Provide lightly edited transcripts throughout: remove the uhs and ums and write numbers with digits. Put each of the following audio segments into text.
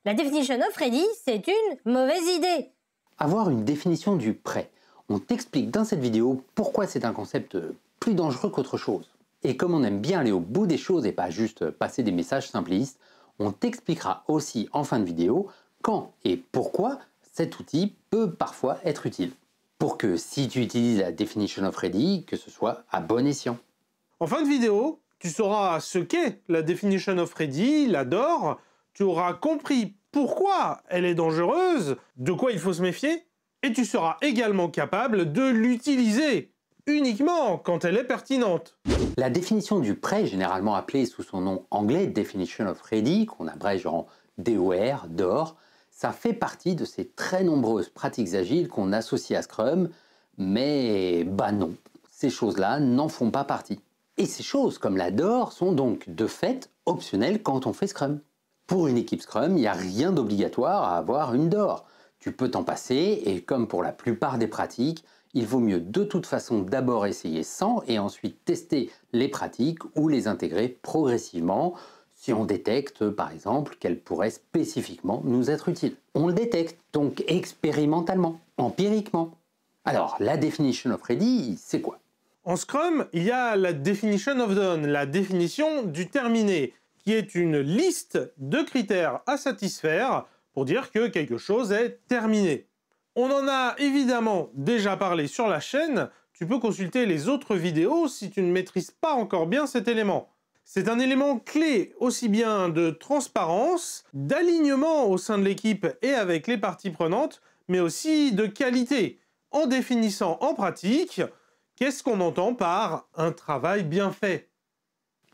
La definition of ready, c'est une mauvaise idée. Avoir une définition du prêt. On t'explique dans cette vidéo pourquoi c'est un concept plus dangereux qu'autre chose. Et comme on aime bien aller au bout des choses et pas juste passer des messages simplistes, on t'expliquera aussi en fin de vidéo quand et pourquoi cet outil peut parfois être utile. Pour que si tu utilises la definition of ready, que ce soit à bon escient. En fin de vidéo, tu sauras ce qu'est la definition of ready, la DOR, tu auras compris pourquoi elle est dangereuse, de quoi il faut se méfier, et tu seras également capable de l'utiliser uniquement quand elle est pertinente. La définition du prêt, généralement appelée sous son nom anglais Definition of Ready, qu'on abrège en DOR, DOR, ça fait partie de ces très nombreuses pratiques agiles qu'on associe à Scrum, mais bah non, ces choses-là n'en font pas partie. Et ces choses comme la DOR sont donc de fait optionnelles quand on fait Scrum. Pour une équipe Scrum, il n'y a rien d'obligatoire à avoir une DOR. Tu peux t'en passer et comme pour la plupart des pratiques, il vaut mieux de toute façon d'abord essayer sans et ensuite tester les pratiques ou les intégrer progressivement si on détecte par exemple qu'elles pourraient spécifiquement nous être utiles. On le détecte donc expérimentalement, empiriquement. Alors la definition of ready, c'est quoi? En Scrum, il y a la definition of done, la définition du terminé, qui est une liste de critères à satisfaire pour dire que quelque chose est terminé. On en a évidemment déjà parlé sur la chaîne, tu peux consulter les autres vidéos si tu ne maîtrises pas encore bien cet élément. C'est un élément clé aussi bien de transparence, d'alignement au sein de l'équipe et avec les parties prenantes, mais aussi de qualité, en définissant en pratique qu'est-ce qu'on entend par un travail bien fait.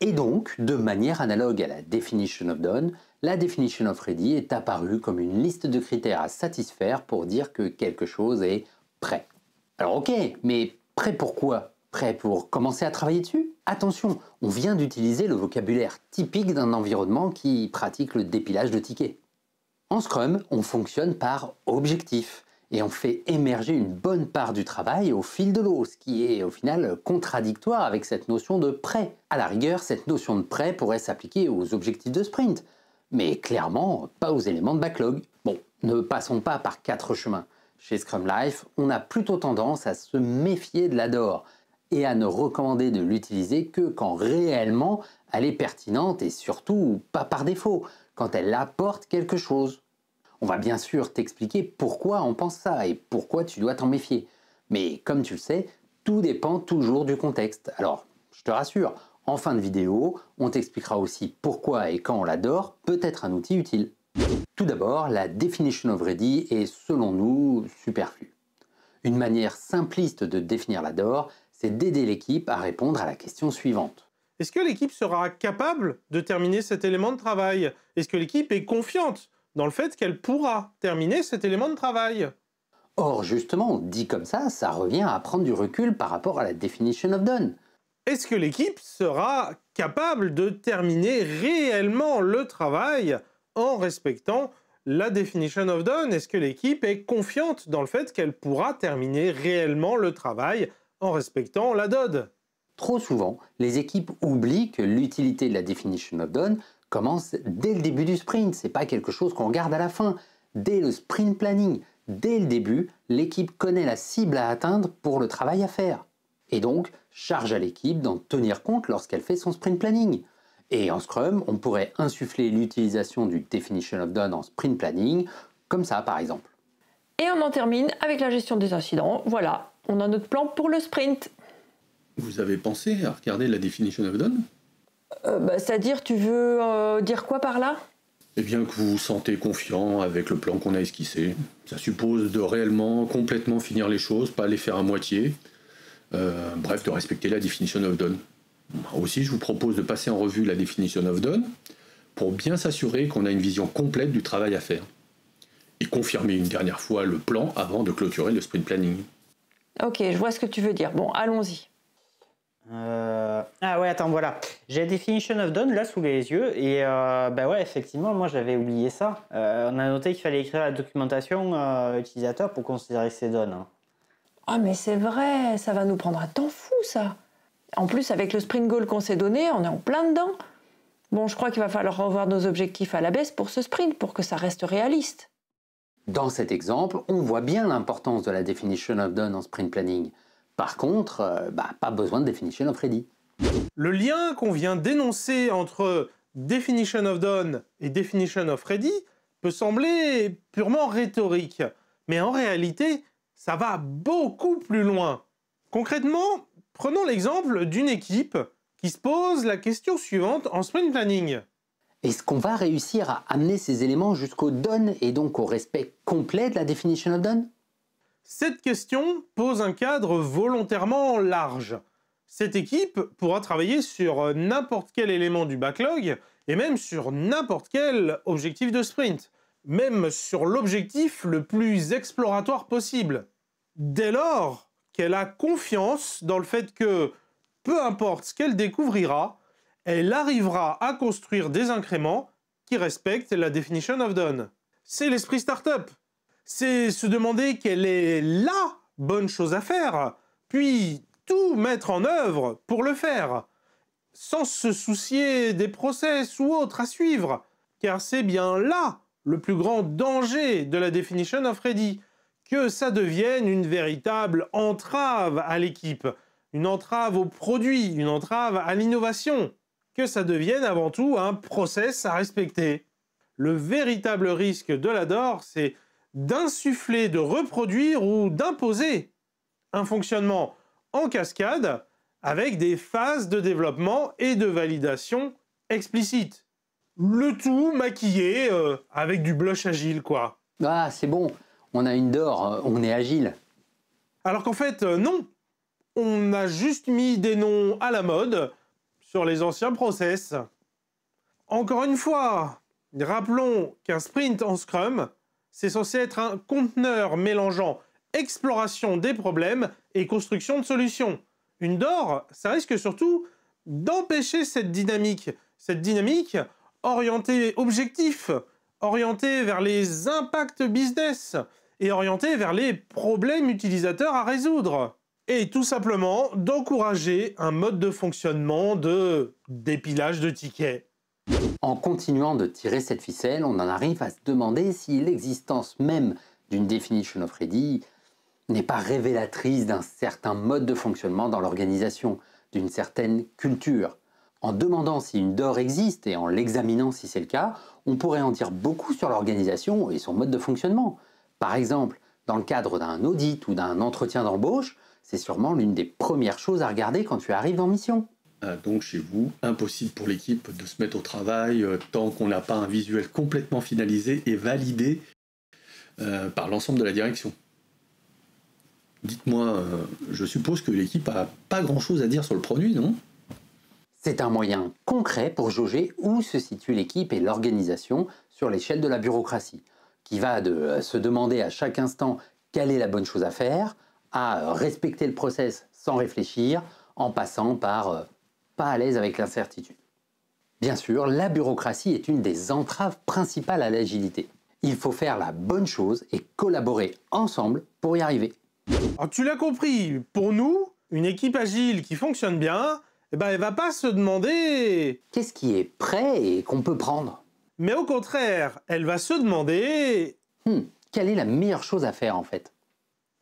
Et donc, de manière analogue à la definition of done, la definition of ready est apparue comme une liste de critères à satisfaire pour dire que quelque chose est prêt. Alors ok, mais prêt pour quoi? Prêt pour commencer à travailler dessus? Attention, on vient d'utiliser le vocabulaire typique d'un environnement qui pratique le dépilage de tickets. En Scrum, on fonctionne par objectif et on fait émerger une bonne part du travail au fil de l'eau, ce qui est au final contradictoire avec cette notion de prêt. À la rigueur, cette notion de prêt pourrait s'appliquer aux objectifs de sprint, mais clairement pas aux éléments de backlog. Bon, ne passons pas par 4 chemins. Chez Scrum Life, on a plutôt tendance à se méfier de la DOR et à ne recommander de l'utiliser que quand réellement elle est pertinente et surtout pas par défaut, quand elle apporte quelque chose. On va bien sûr t'expliquer pourquoi on pense ça et pourquoi tu dois t'en méfier. Mais comme tu le sais, tout dépend toujours du contexte. Alors, je te rassure, en fin de vidéo, on t'expliquera aussi pourquoi et quand on l'adore peut être un outil utile. Tout d'abord, la definition of ready est selon nous superflue. Une manière simpliste de définir la DOR, c'est d'aider l'équipe à répondre à la question suivante. Est-ce que l'équipe sera capable de terminer cet élément de travail? Est-ce que l'équipe est confiante dans le fait qu'elle pourra terminer cet élément de travail? Or, justement, dit comme ça revient à prendre du recul par rapport à la definition of done. Est-ce que l'équipe sera capable de terminer réellement le travail en respectant la definition of done? Est-ce que l'équipe est confiante dans le fait qu'elle pourra terminer réellement le travail en respectant la DOD? Trop souvent, les équipes oublient que l'utilité de la definition of done commence dès le début du sprint. C'est pas quelque chose qu'on regarde à la fin. Dès le sprint planning, dès le début, l'équipe connaît la cible à atteindre pour le travail à faire. Et donc, charge à l'équipe d'en tenir compte lorsqu'elle fait son sprint planning. Et en Scrum, on pourrait insuffler l'utilisation du definition of done en sprint planning, comme ça par exemple. Et on en termine avec la gestion des incidents. Voilà, on a notre plan pour le sprint. Vous avez pensé à regarder la definition of done? C'est-à-dire, tu veux dire quoi par là? Eh bien que vous vous sentez confiant avec le plan qu'on a esquissé. Ça suppose de réellement, complètement finir les choses, pas les faire à moitié. Bref, de respecter la definition of done. Aussi, je vous propose de passer en revue la definition of done pour bien s'assurer qu'on a une vision complète du travail à faire. Et confirmer une dernière fois le plan avant de clôturer le sprint planning. Ok, je vois ce que tu veux dire. Bon, allons-y. Ah ouais, attends, voilà. J'ai la definition of done là sous les yeux et bah ouais, effectivement, moi j'avais oublié ça. On a noté qu'il fallait écrire la documentation utilisateur pour considérer ces données. Hein. Ah mais c'est vrai, ça va nous prendre un temps fou ça. En plus, avec le sprint goal qu'on s'est donné, on est en plein dedans. Bon, je crois qu'il va falloir revoir nos objectifs à la baisse pour ce sprint, pour que ça reste réaliste. Dans cet exemple, on voit bien l'importance de la definition of done en sprint planning. Par contre, pas besoin de definition of ready. Le lien qu'on vient d'énoncer entre definition of done et definition of ready peut sembler purement rhétorique, mais en réalité, ça va beaucoup plus loin. Concrètement, prenons l'exemple d'une équipe qui se pose la question suivante en sprint planning. Est-ce qu'on va réussir à amener ces éléments jusqu'au done et donc au respect complet de la definition of done? Cette question pose un cadre volontairement large. Cette équipe pourra travailler sur n'importe quel élément du backlog et même sur n'importe quel objectif de sprint, même sur l'objectif le plus exploratoire possible. Dès lors qu'elle a confiance dans le fait que, peu importe ce qu'elle découvrira, elle arrivera à construire des incréments qui respectent la definition of done. C'est l'esprit startup. C'est se demander quelle est la bonne chose à faire, puis tout mettre en œuvre pour le faire, sans se soucier des process ou autres à suivre, car c'est bien là le plus grand danger de la definition of ready, que ça devienne une véritable entrave à l'équipe, une entrave au produit, une entrave à l'innovation, que ça devienne avant tout un process à respecter. Le véritable risque de la DOR, c'est d'insuffler, de reproduire ou d'imposer un fonctionnement en cascade avec des phases de développement et de validation explicites. Le tout maquillé avec du blush agile, quoi. Ah, c'est bon, on a une DOR, on est agile. Alors qu'en fait, non. On a juste mis des noms à la mode sur les anciens process. Encore une fois, rappelons qu'un sprint en Scrum, c'est censé être un conteneur mélangeant exploration des problèmes et construction de solutions. Une DOR, ça risque surtout d'empêcher cette dynamique orientée objectif, orientée vers les impacts business et orientée vers les problèmes utilisateurs à résoudre. Et tout simplement d'encourager un mode de fonctionnement de dépilage de tickets. En continuant de tirer cette ficelle, on en arrive à se demander si l'existence même d'une definition of ready n'est pas révélatrice d'un certain mode de fonctionnement dans l'organisation, d'une certaine culture. En demandant si une DOR existe et en l'examinant si c'est le cas, on pourrait en dire beaucoup sur l'organisation et son mode de fonctionnement. Par exemple, dans le cadre d'un audit ou d'un entretien d'embauche, c'est sûrement l'une des premières choses à regarder quand tu arrives en mission. Donc chez vous, impossible pour l'équipe de se mettre au travail tant qu'on n'a pas un visuel complètement finalisé et validé par l'ensemble de la direction. Dites-moi, je suppose que l'équipe n'a pas grand-chose à dire sur le produit, non? C'est un moyen concret pour jauger où se situe l'équipe et l'organisation sur l'échelle de la bureaucratie, qui va de se demander à chaque instant quelle est la bonne chose à faire, à respecter le process sans réfléchir, en passant par pas à l'aise avec l'incertitude. Bien sûr, la bureaucratie est une des entraves principales à l'agilité. Il faut faire la bonne chose et collaborer ensemble pour y arriver. Alors tu l'as compris, pour nous, une équipe agile qui fonctionne bien, elle va pas se demander qu'est-ce qui est prêt et qu'on peut prendre. Mais au contraire, elle va se demander quelle est la meilleure chose à faire en fait.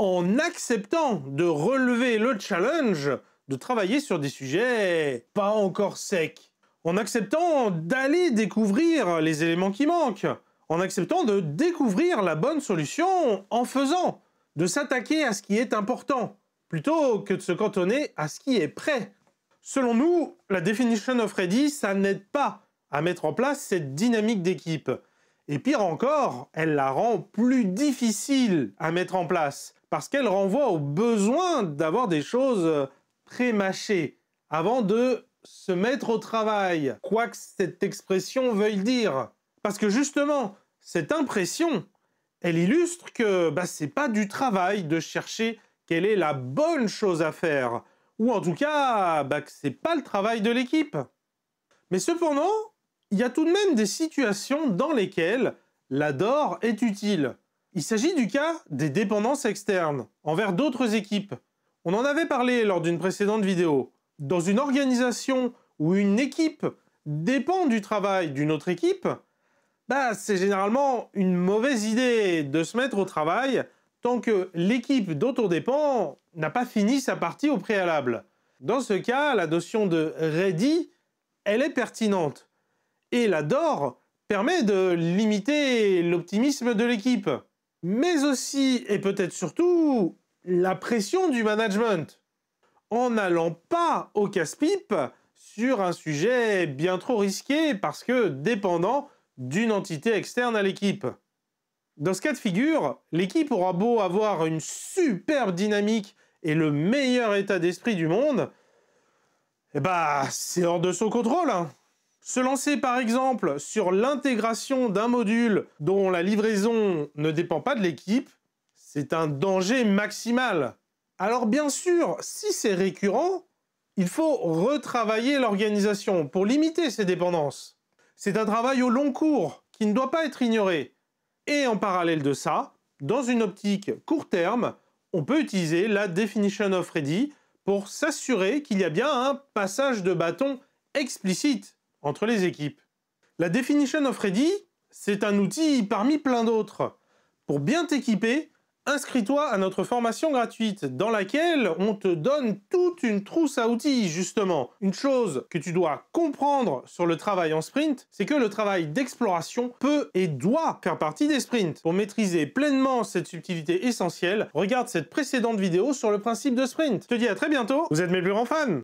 En acceptant de relever le challenge, de travailler sur des sujets pas encore secs, en acceptant d'aller découvrir les éléments qui manquent, en acceptant de découvrir la bonne solution en faisant, de s'attaquer à ce qui est important, plutôt que de se cantonner à ce qui est prêt. Selon nous, la definition of ready, ça n'aide pas à mettre en place cette dynamique d'équipe. Et pire encore, elle la rend plus difficile à mettre en place, parce qu'elle renvoie au besoin d'avoir des choses pré-mâchées, avant de se mettre au travail, quoi que cette expression veuille dire. Parce que justement, cette impression, elle illustre que c'est pas du travail de chercher quelle est la bonne chose à faire, ou en tout cas, que c'est pas le travail de l'équipe. Mais cependant, il y a tout de même des situations dans lesquelles la DOR est utile. Il s'agit du cas des dépendances externes envers d'autres équipes. On en avait parlé lors d'une précédente vidéo. Dans une organisation où une équipe dépend du travail d'une autre équipe, bah, c'est généralement une mauvaise idée de se mettre au travail tant que l'équipe dont on dépend n'a pas fini sa partie au préalable. Dans ce cas, la notion de ready, elle est pertinente. Et la door permet de limiter l'optimisme de l'équipe. Mais aussi, et peut-être surtout, la pression du management. En n'allant pas au casse-pipe sur un sujet bien trop risqué parce que dépendant d'une entité externe à l'équipe. Dans ce cas de figure, l'équipe aura beau avoir une superbe dynamique et le meilleur état d'esprit du monde, eh bah, c'est hors de son contrôle, hein. Se lancer par exemple sur l'intégration d'un module dont la livraison ne dépend pas de l'équipe, c'est un danger maximal. Alors bien sûr, si c'est récurrent, il faut retravailler l'organisation pour limiter ces dépendances. C'est un travail au long cours qui ne doit pas être ignoré. Et en parallèle de ça, dans une optique court terme, on peut utiliser la Definition of Ready pour s'assurer qu'il y a bien un passage de bâton explicite entre les équipes. La Definition of Ready, c'est un outil parmi plein d'autres. Pour bien t'équiper, inscris-toi à notre formation gratuite dans laquelle on te donne toute une trousse à outils, justement. Une chose que tu dois comprendre sur le travail en sprint, c'est que le travail d'exploration peut et doit faire partie des sprints. Pour maîtriser pleinement cette subtilité essentielle, regarde cette précédente vidéo sur le principe de sprint. Je te dis à très bientôt, vous êtes mes plus grands fans!